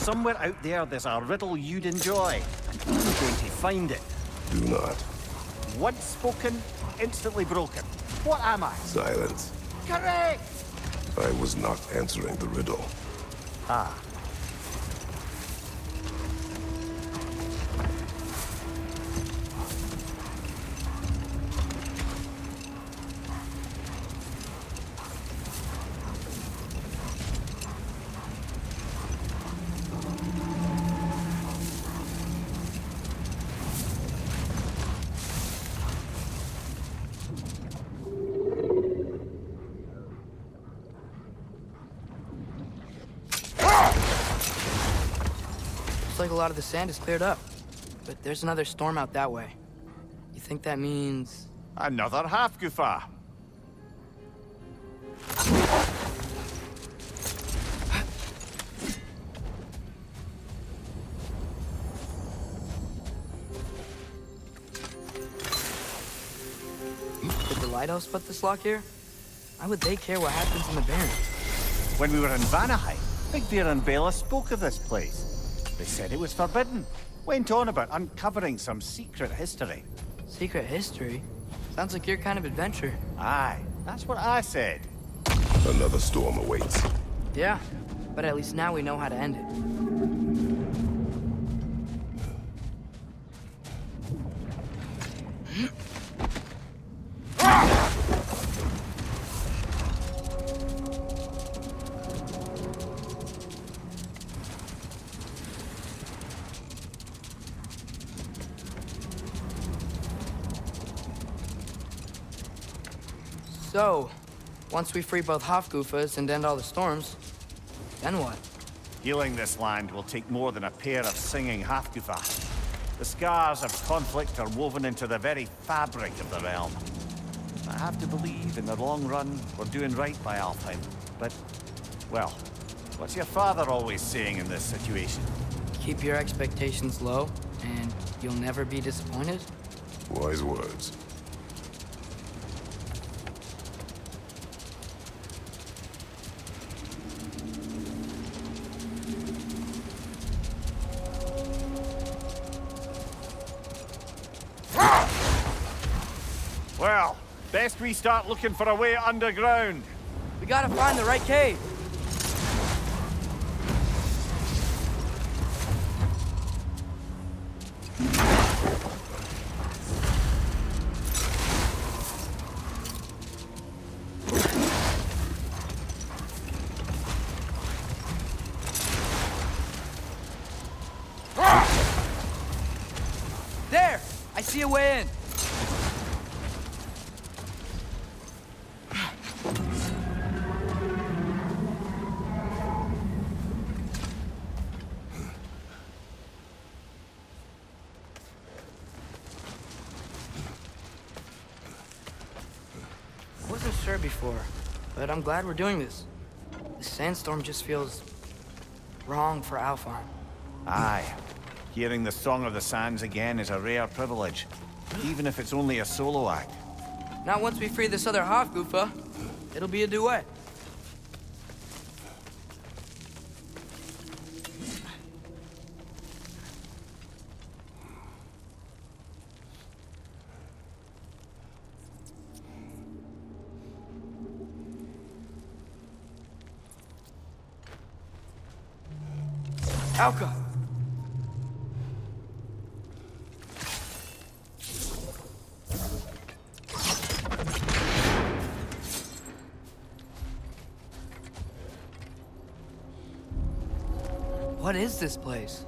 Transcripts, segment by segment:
Somewhere out there's a riddle you'd enjoy, and you're going to find it. Do not. Once spoken, instantly broken. What am I? Silence. Correct! I was not answering the riddle. Ah. Like a lot of the sand is cleared up, but there's another storm out that way. You think that means... Another half-goofa. Did the lighthouse put this lock here? Why would they care what happens in the Barrens? When we were in Vanaheim, Big Bear and Bella spoke of this place. They said it was forbidden. Went on about uncovering some secret history. Secret history? Sounds like your kind of adventure. Aye, that's what I said. Another storm awaits. Yeah, but at least now we know how to end it. So, once we free both Hofgufas and end all the storms, then what? Healing this land will take more than a pair of singing half-goofa. The scars of conflict are woven into the very fabric of the realm. I have to believe, in the long run, we're doing right by Alfheim. But, well, what's your father always saying in this situation? Keep your expectations low, and you'll never be disappointed? Wise words. Well, best we start looking for a way underground. We gotta find the right cave. There! I see a way in. Wasn't sure before, but I'm glad we're doing this. The sandstorm just feels wrong for Alfheim. Aye. Hearing the Song of the Sands again is a rare privilege, even if it's only a solo act. Not once we free this other Hofgufa. It'll be a duet. Alka! What is this place?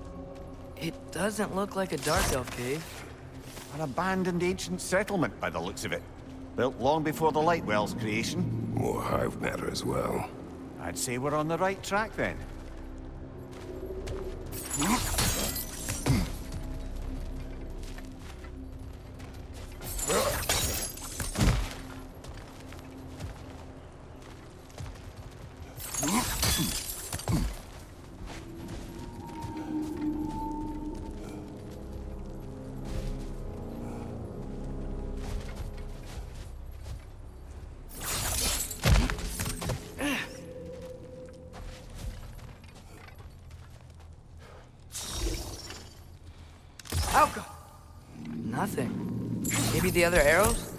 It doesn't look like a Dark Elf cave. An abandoned ancient settlement by the looks of it. Built long before the Lightwell's creation. More hive matter as well. I'd say we're on the right track then. Falco! Nothing. Maybe the other arrows?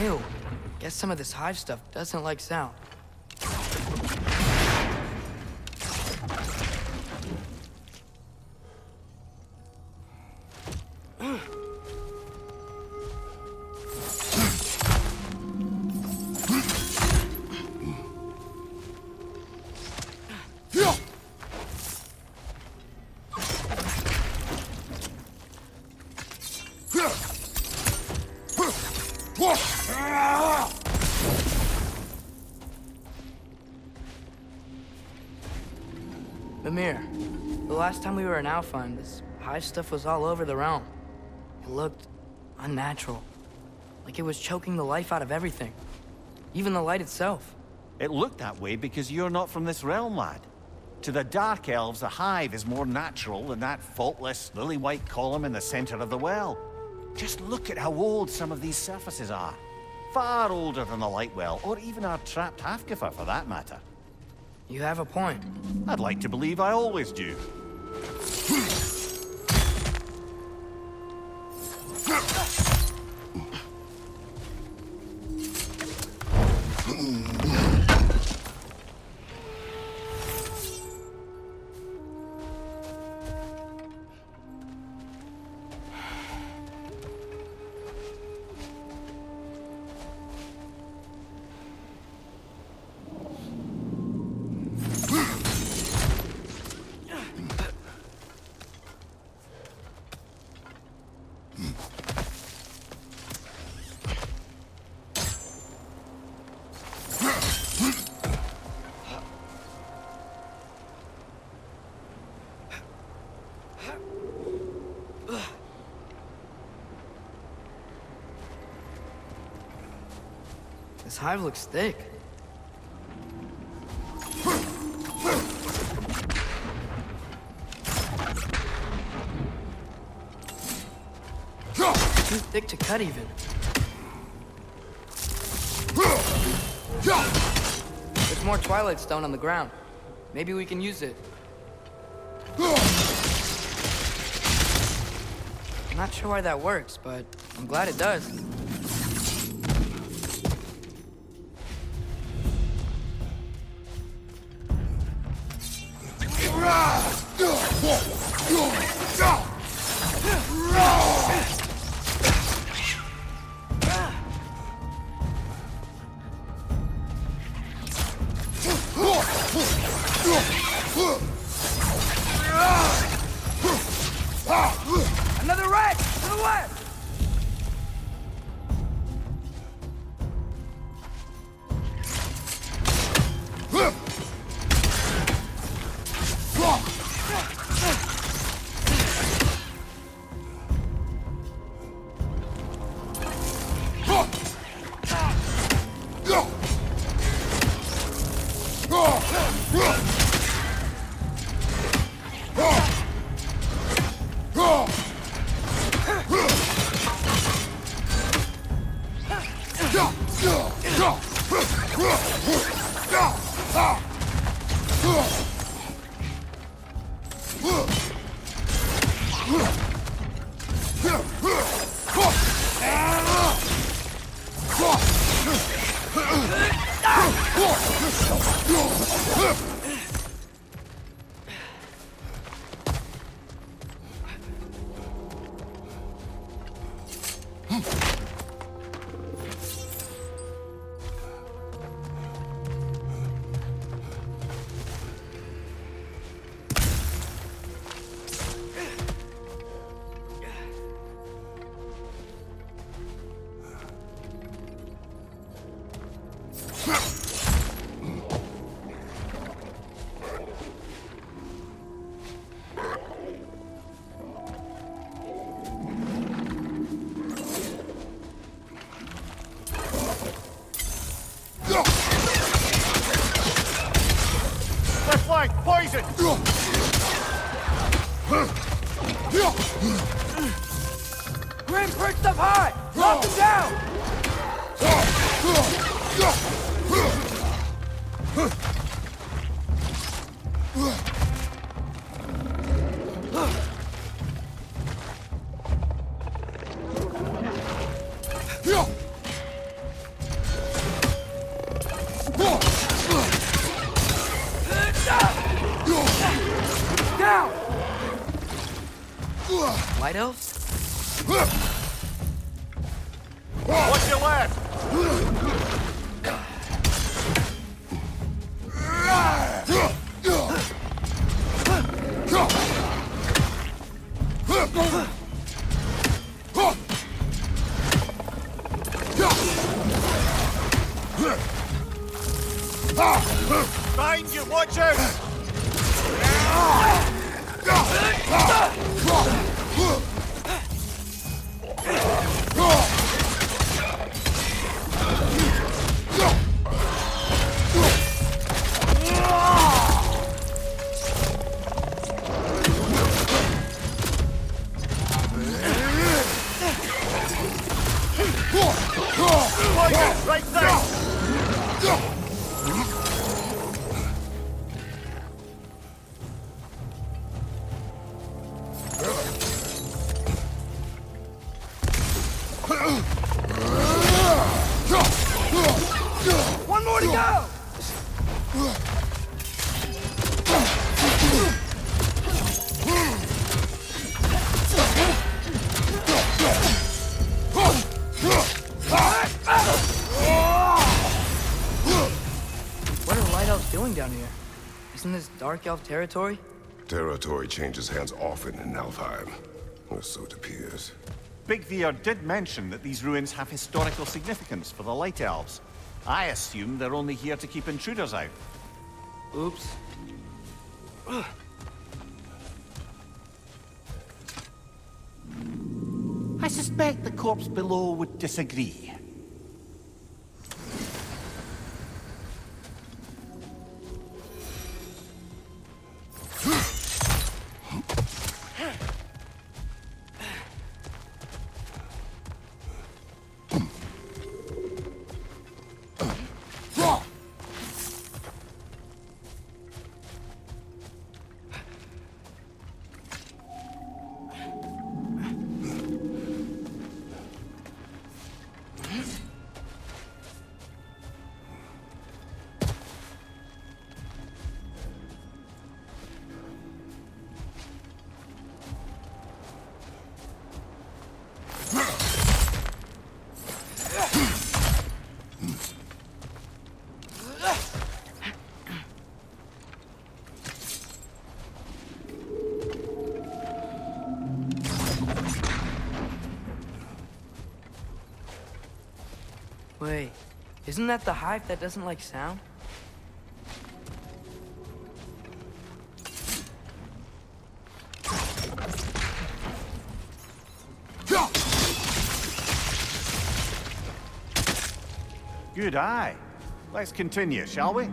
Ew. Guess some of this hive stuff doesn't like sound. Mimir, the last time we were in Alfheim, this hive stuff was all over the realm. It looked unnatural. Like it was choking the life out of everything. Even the light itself. It looked that way because you're not from this realm, lad. To the Dark Elves, the hive is more natural than that faultless, lily-white column in the center of the well. Just look at how old some of these surfaces are. Far older than the light well, or even our trapped Hafgifer for that matter. You have a point. I'd like to believe I always do. This hive looks thick. Too thick to cut even. There's more Twilight Stone on the ground. Maybe we can use it. I'm not sure why that works, but I'm glad it does. Another rat! To the left! Poison! Grim perched up high! Knock him down! Down! White elves? Watch your left! Behind you, watch out! Right there! One more to go! What are Light Elves doing down here? Isn't this Dark Elf territory? Territory changes hands often in Alfheim. Or so it appears. Big Veer did mention that these ruins have historical significance for the Light Elves. I assume they're only here to keep intruders out. Oops. I suspect the corpse below would disagree. Wait, isn't that the hive that doesn't like sound? Good eye. Let's continue, shall we?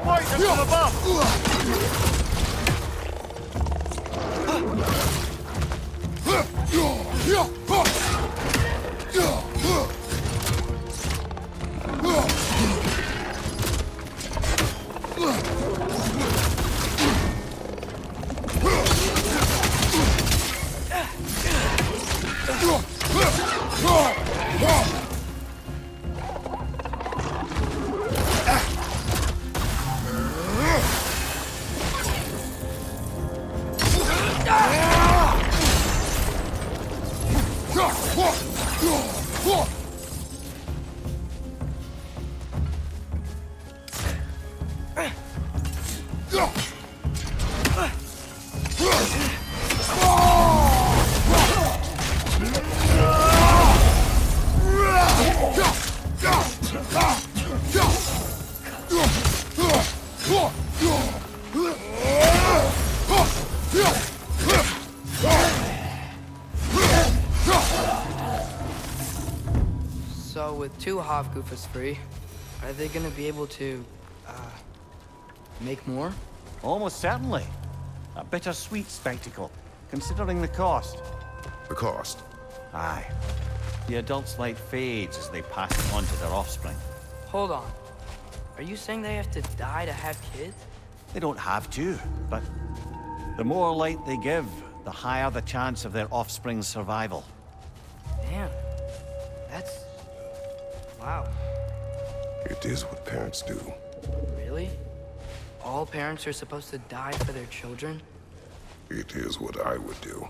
Poison from above! with 2 Hofgufas free, are they gonna be able to, make more? Almost certainly. A bittersweet spectacle, considering the cost. The cost? Aye. The adult's light fades as they pass it on to their offspring. Hold on. Are you saying they have to die to have kids? They don't have to, but the more light they give, the higher the chance of their offspring's survival. Damn. That's... wow. It is what parents do. Really? All parents are supposed to die for their children? It is what I would do.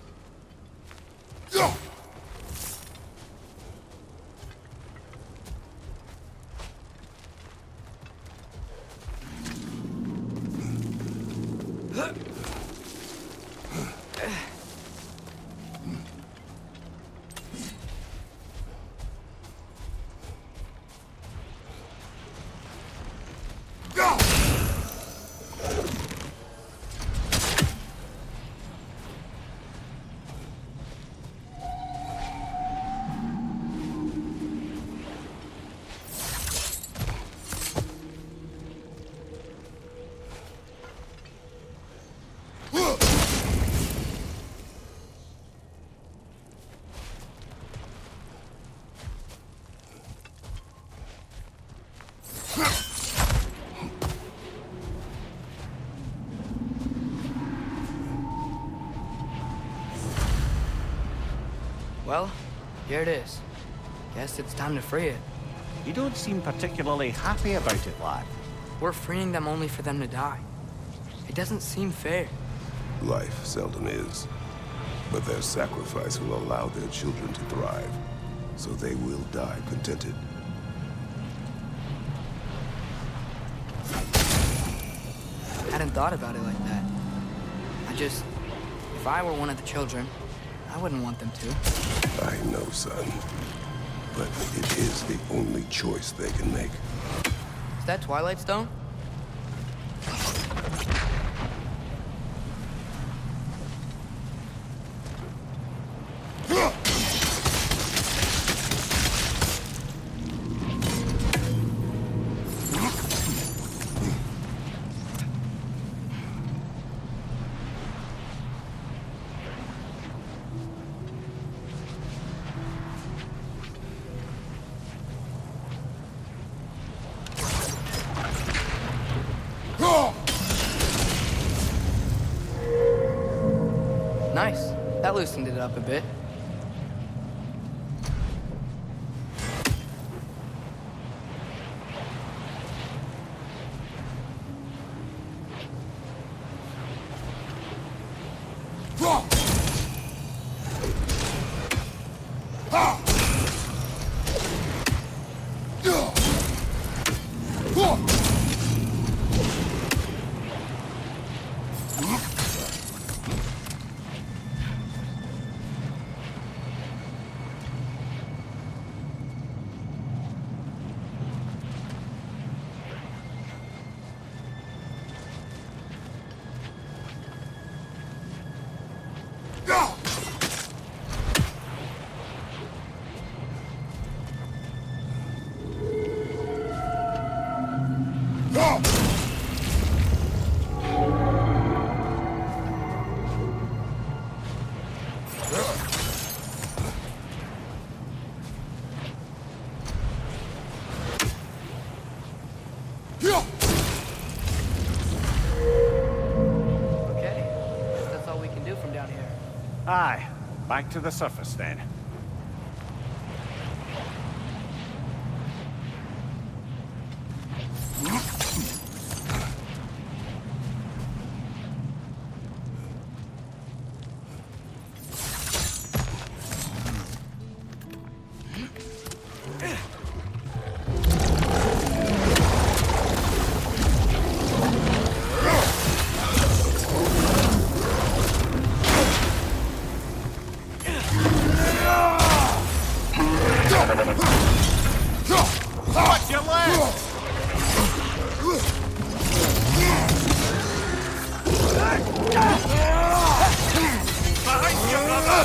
Well, here it is. Guess it's time to free it. You don't seem particularly happy about it, lad. We're freeing them only for them to die. It doesn't seem fair. Life seldom is. But their sacrifice will allow their children to thrive. So they will die contented. I hadn't thought about it like that. If I were one of the children, I wouldn't want them to. I know, son. But it is the only choice they can make. Is that Twilight Stone? Nice. That loosened it up a bit. Aye. Back to the surface, then. Watch your legs! Behind you, brother!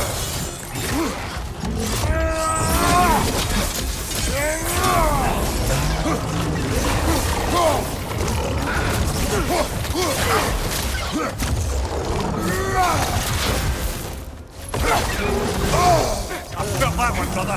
I've got that one, brother.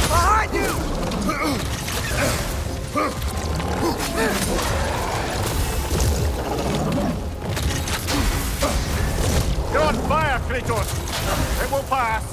Behind you! You're on fire, Kratos! It will pass!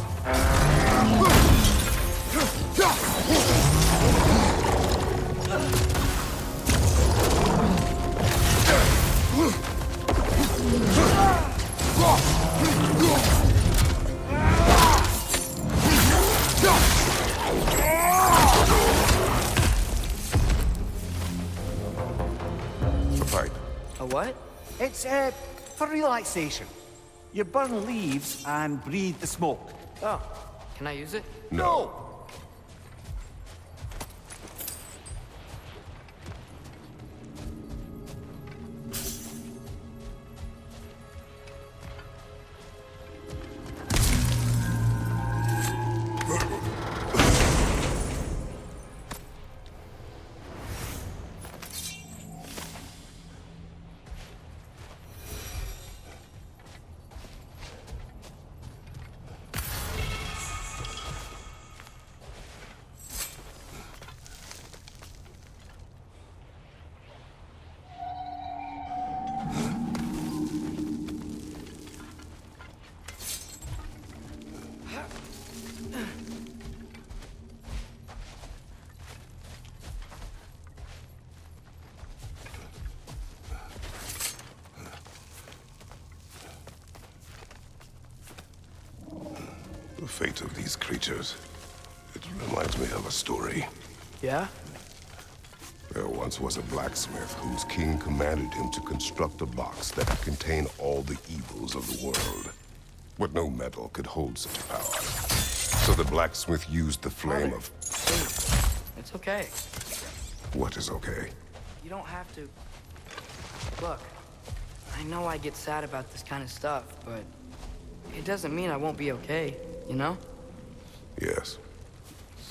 The pipe. A what? It's, for relaxation. You burn leaves and breathe the smoke. Oh, can I use it? No. The fate of these creatures, it reminds me of a story. Yeah? There once was a blacksmith whose king commanded him to construct a box that could contain all the evils of the world. But no metal could hold such power. So the blacksmith used the flame of... It's okay. What is okay? You don't have to... Look, I know I get sad about this kind of stuff, but it doesn't mean I won't be okay, you know? Yes.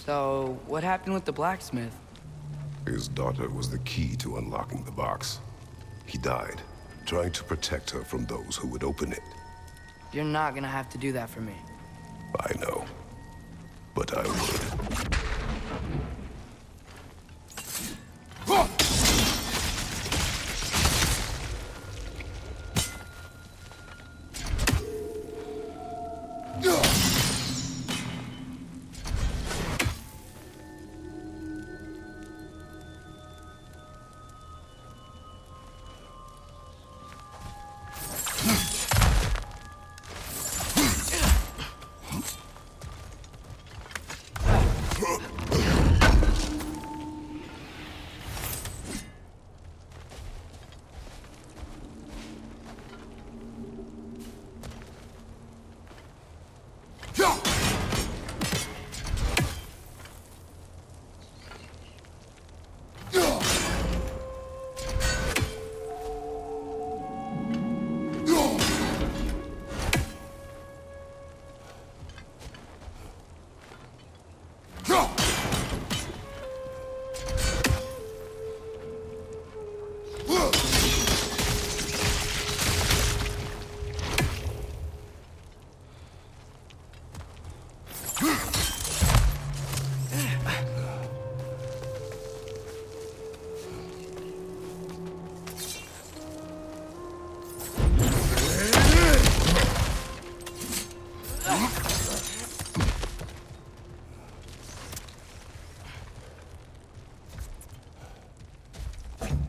So, what happened with the blacksmith? His daughter was the key to unlocking the box. He died, trying to protect her from those who would open it. You're not gonna have to do that for me. I know. But I would.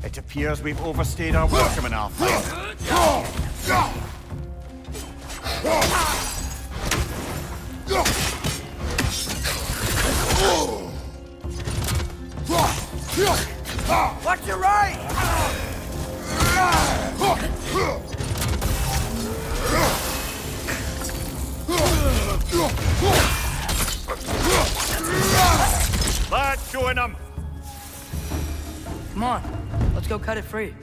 It appears we've overstayed our welcome in Alpha. Watch your right! Let's join them! Come on, let's go cut it free.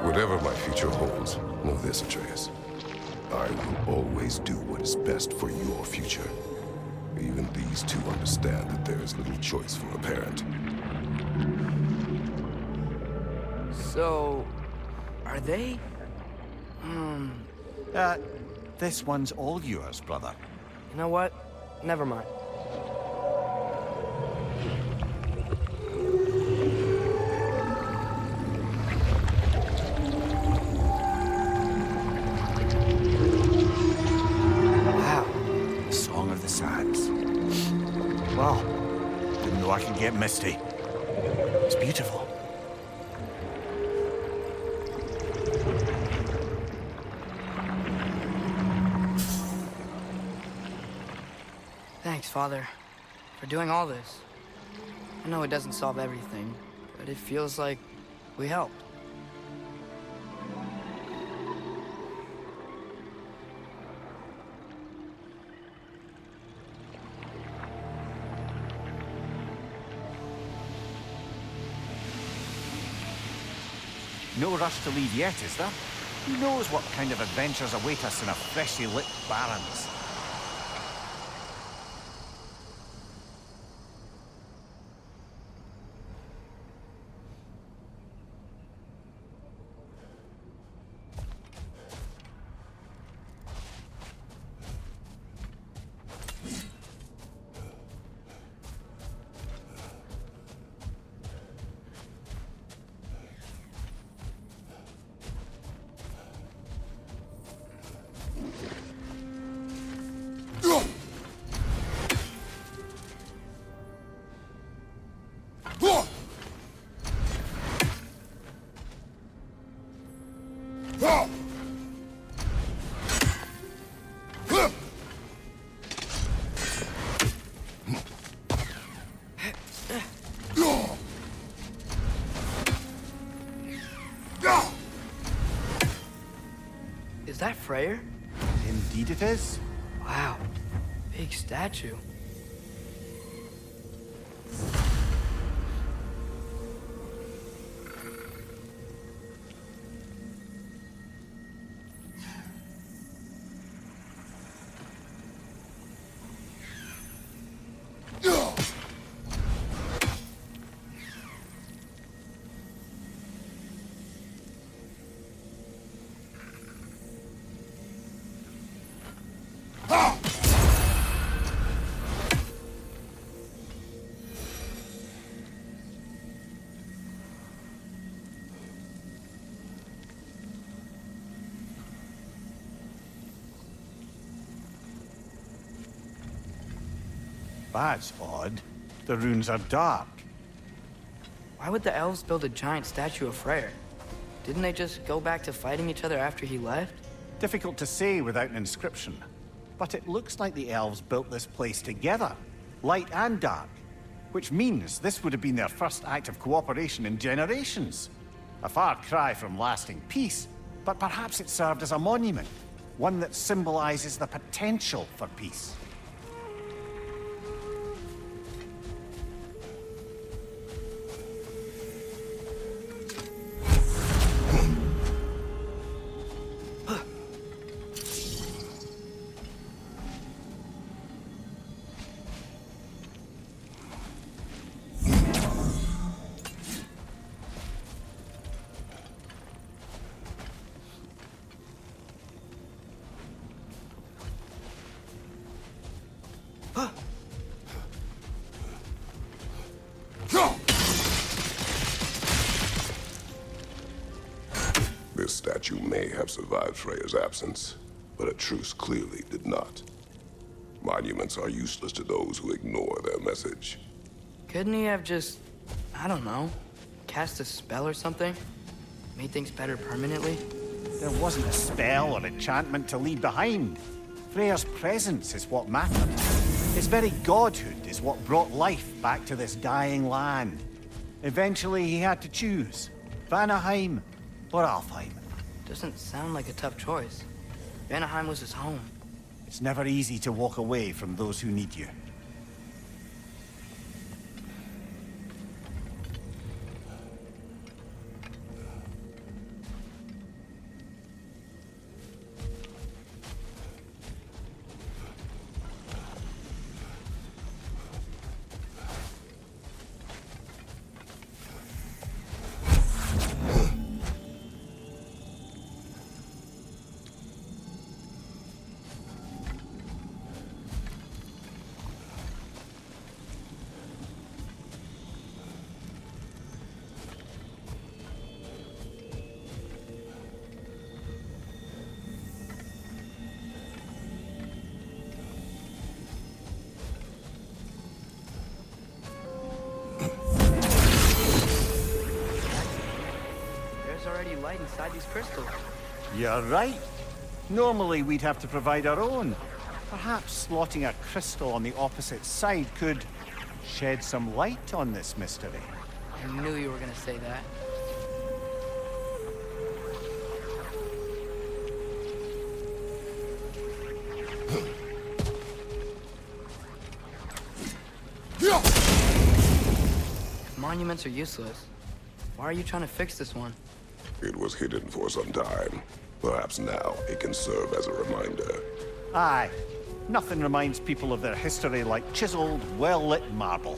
Whatever my future holds, know this, Atreus. I will always do what is best for your future. Even these two understand that there is little choice for a parent. So, are they? This one's all yours, brother. You know what? Never mind. Well, didn't know I could get misty. It's beautiful. Thanks, Father, for doing all this. I know it doesn't solve everything, but it feels like we helped. No rush to leave yet, is there? Who knows what kind of adventures await us in a freshly lit Barrens? Is that Freyr? Indeed it is. Wow, big statue. That's odd. The runes are dark. Why would the elves build a giant statue of Freyr? Didn't they just go back to fighting each other after he left? Difficult to say without an inscription. But it looks like the elves built this place together, light and dark. Which means this would have been their first act of cooperation in generations. A far cry from lasting peace, but perhaps it served as a monument. One that symbolizes the potential for peace. This statue may have survived Freyr's absence, but a truce clearly did not. Monuments are useless to those who ignore their message. Couldn't he have just, I don't know, cast a spell or something? Made things better permanently? There wasn't a spell or enchantment to leave behind. Freyr's presence is what mattered. His very godhood is what brought life back to this dying land. Eventually, he had to choose. Vanaheim or Alfheim. Doesn't sound like a tough choice. Vanaheim was his home. It's never easy to walk away from those who need you. Already light inside these crystals. You're right. Normally we'd have to provide our own. Perhaps slotting a crystal on the opposite side could shed some light on this mystery. I knew you were gonna say that. If monuments are useless, why are you trying to fix this one? It was hidden for some time. Perhaps now it can serve as a reminder. Aye. Nothing reminds people of their history like chiseled, well-lit marble.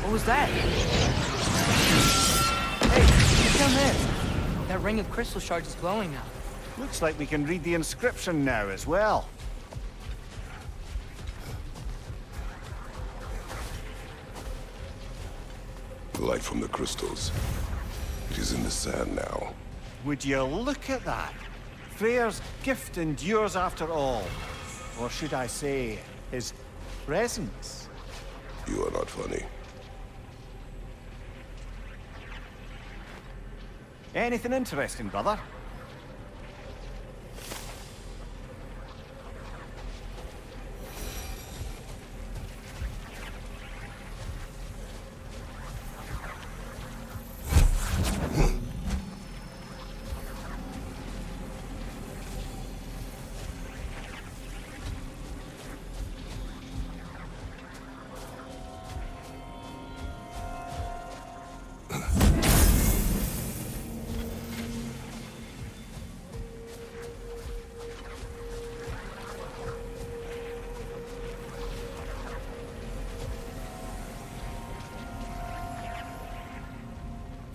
What was that? Hey, look down there. That ring of crystal shards is glowing now. Looks like we can read the inscription now as well. The light from the crystals. It is in the sand now. Would you look at that? Freyr's gift endures after all. Or should I say, his presence. You are not funny. Anything interesting, brother?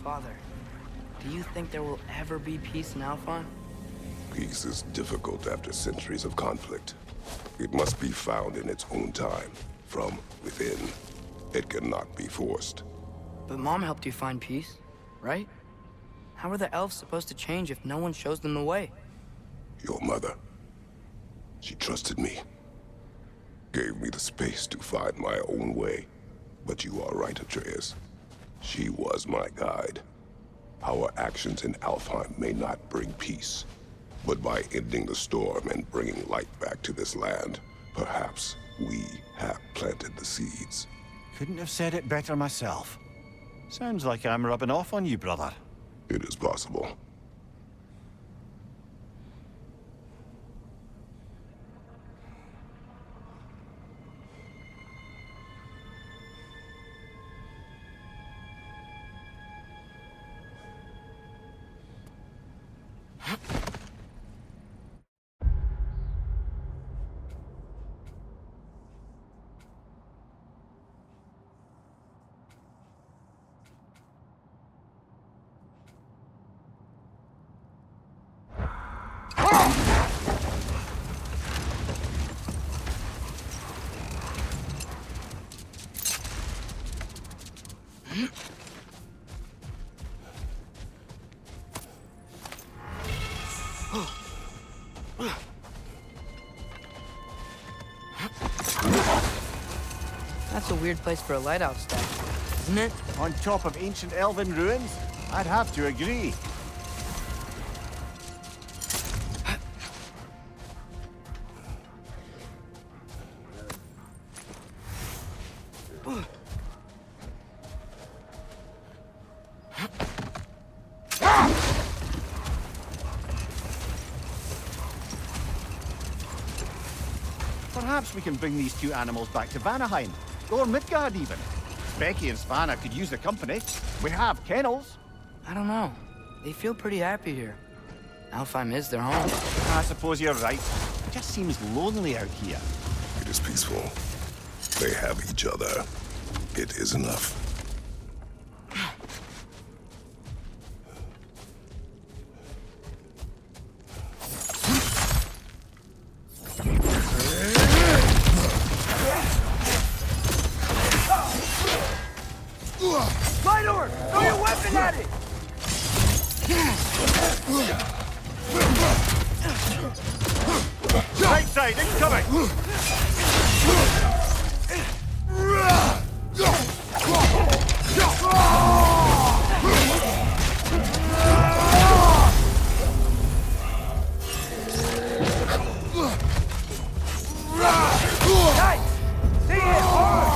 Father, do you think there will ever be peace in Alfheim? Peace is difficult after centuries of conflict. It must be found in its own time, from within. It cannot be forced. But Mom helped you find peace, right? How are the elves supposed to change if no one shows them the way? Your mother. She trusted me. Gave me the space to find my own way. But you are right, Atreus. She was my guide. Our actions in Alfheim may not bring peace, but by ending the storm and bringing light back to this land, perhaps we have planted the seeds. Couldn't have said it better myself. Sounds like I'm rubbing off on you, brother. It is possible. That's a weird place for a lighthouse statue, isn't it? On top of ancient elven ruins? I'd have to agree. Perhaps we can bring these two animals back to Vanaheim, or Midgard even. Becky and Svanna could use the company. We have kennels. I don't know. They feel pretty happy here. Alfheim is their home. I suppose you're right. It just seems lonely out here. It is peaceful. They have each other. It is enough. Minor! Throw your weapon at it! Right side, incoming! Nice! They hit hard!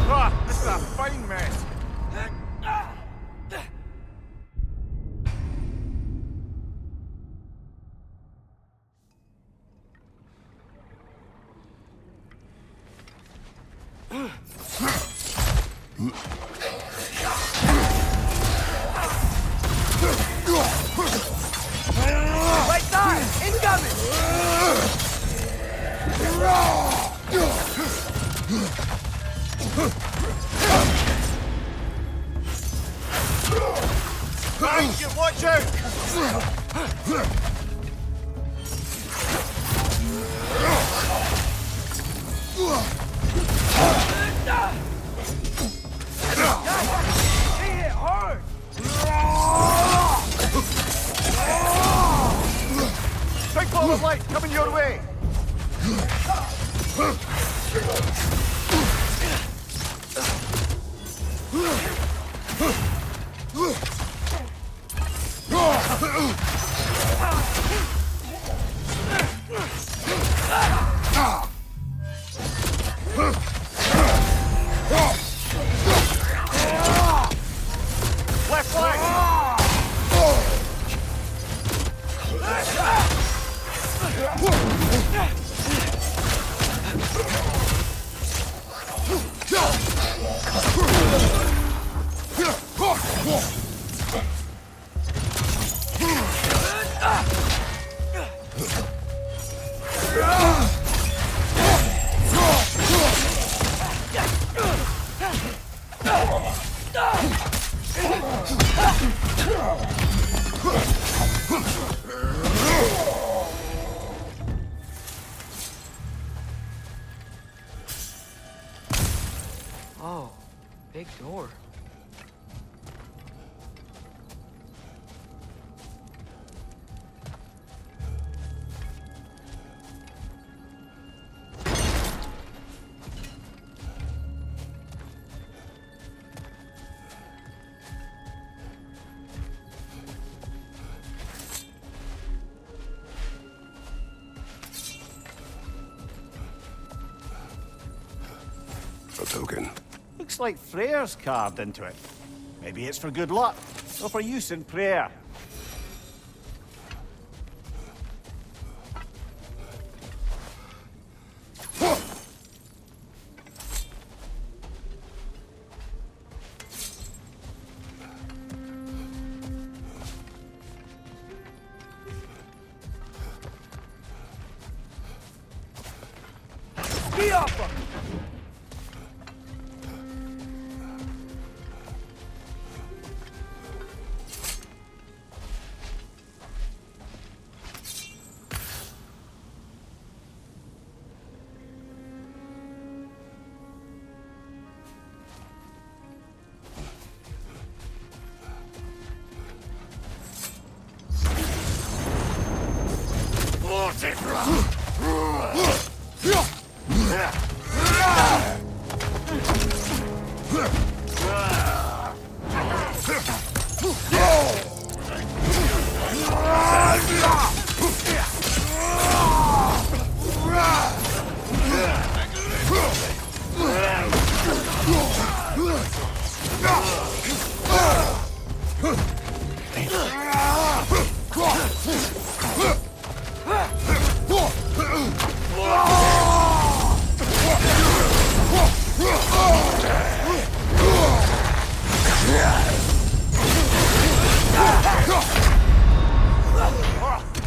Ah, this is a fine mess. Right side! Incoming! Thank you, watch out! They hit hard! Big ball of light coming your way! Left flank! big door. A token. Looks like Freyr's carved into it. Maybe it's for good luck, or for use in prayer. Ski off!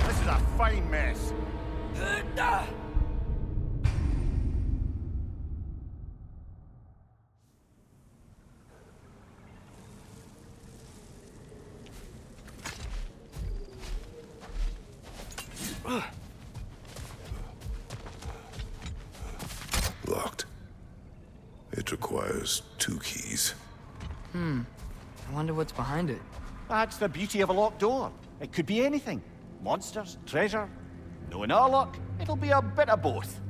This is a fine mess. Locked. It requires 2 keys. I wonder what's behind it. That's the beauty of a locked door. It could be anything. Monsters, treasure. Knowing our luck, it'll be a bit of both.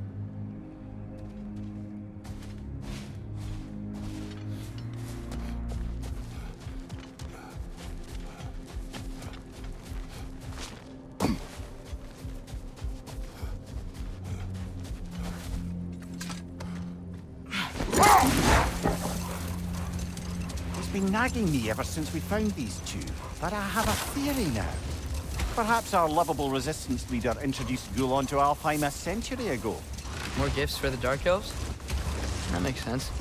It's been nagging me ever since we found these two, but I have a theory now. Perhaps our lovable resistance leader introduced Gulon to Alfheim a century ago. More gifts for the Dark Elves? That makes sense.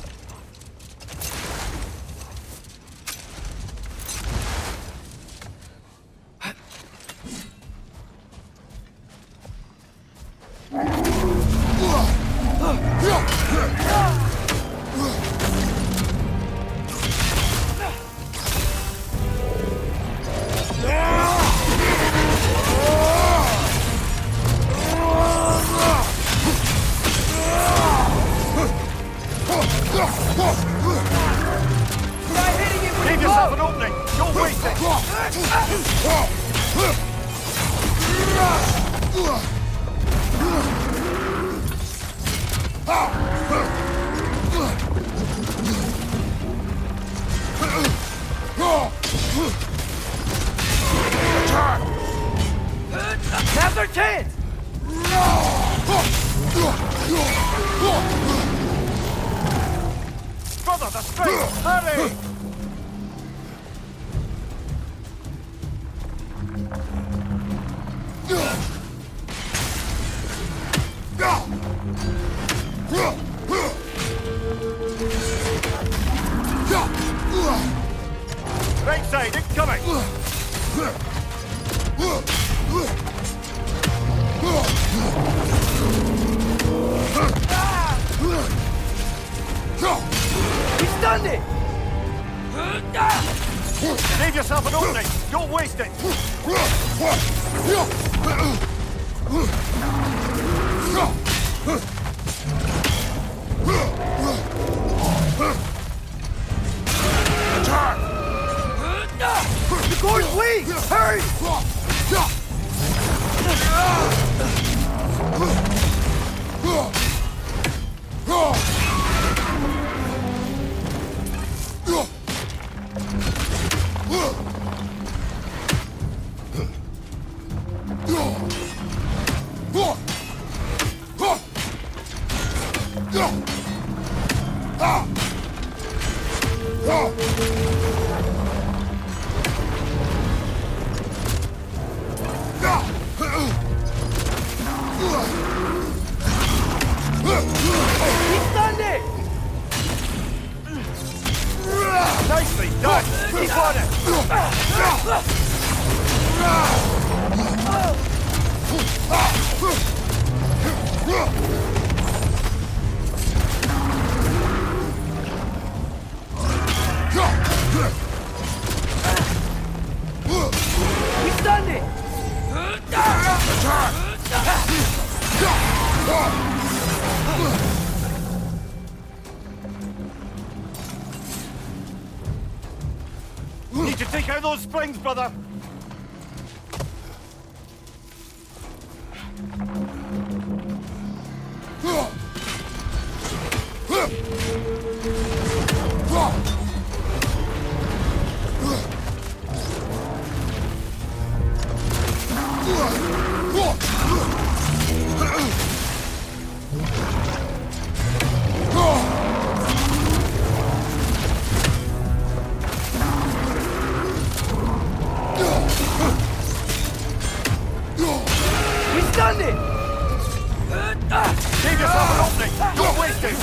Give yourself an opening! Don't waste it! Now's our chance! Brother, the straight! Hurry! Right side, incoming! He stunned it! Save yourself an opening! Don't waste it! Nicely done! Keep on it! We stunned it! Need to take out those springs, brother! We stunned it! Save yourself an opening! Don't waste it!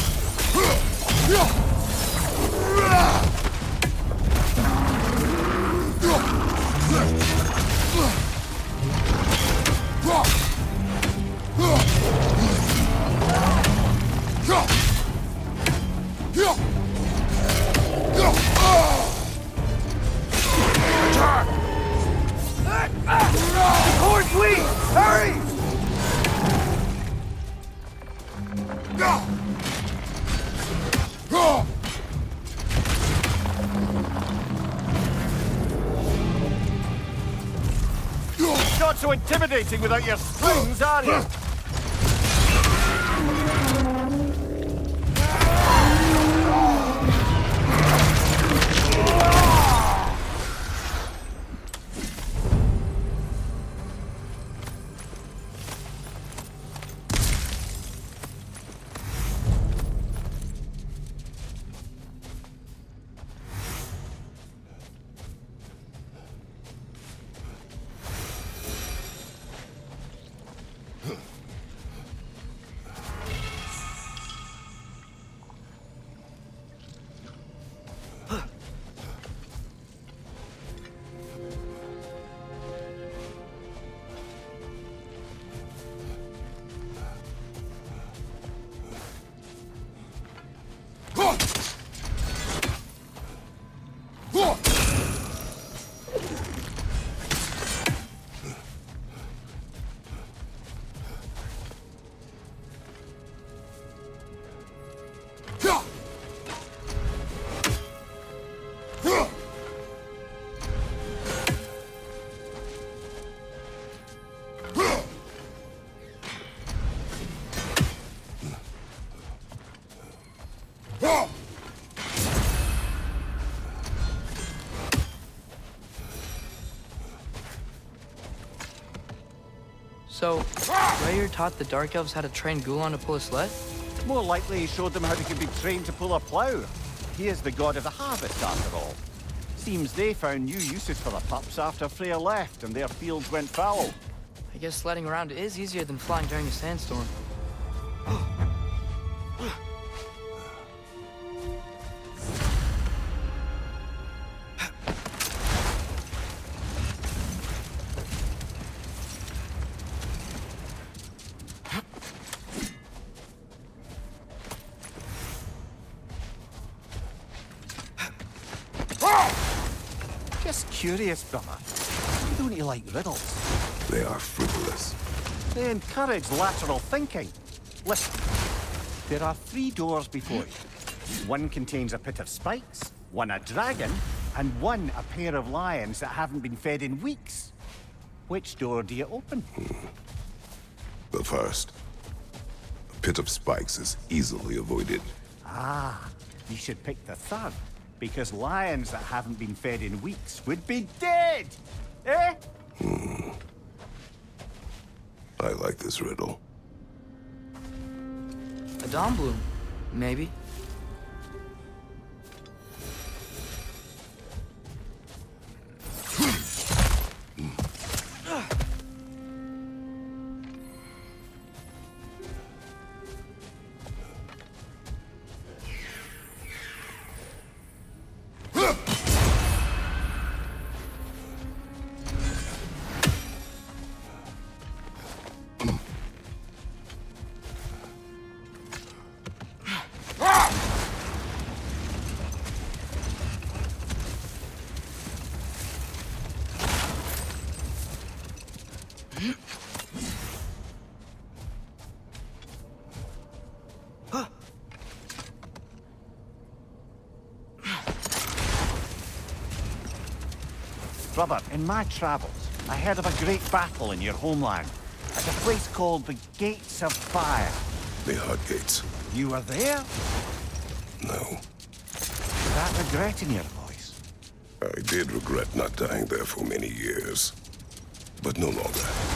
Horse weak! Hurry! Not so intimidating without your springs, are you? So, Freyr taught the Dark Elves how to train Gulan to pull a sled? More likely he showed them how they could be trained to pull a plough. He is the god of the harvest, after all. Seems they found new uses for the pups after Freyr left and their fields went fallow. I guess sledding around is easier than flying during a sandstorm. Just curious, brother. Why don't you like riddles? They are frivolous. They encourage lateral thinking. Listen, there are 3 doors before you. One contains a pit of spikes, one a dragon, and one a pair of lions that haven't been fed in weeks. Which door do you open? The first. A pit of spikes is easily avoided. Ah, you should pick the third, because lions that haven't been fed in weeks would be dead! Eh? I like this riddle. A dawn bloom. Maybe. Brother, in my travels, I heard of a great battle in your homeland, at a place called the Gates of Fire. The Hut Gates. You were there? No. Is that regret in your voice? I did regret not dying there for many years. But no longer.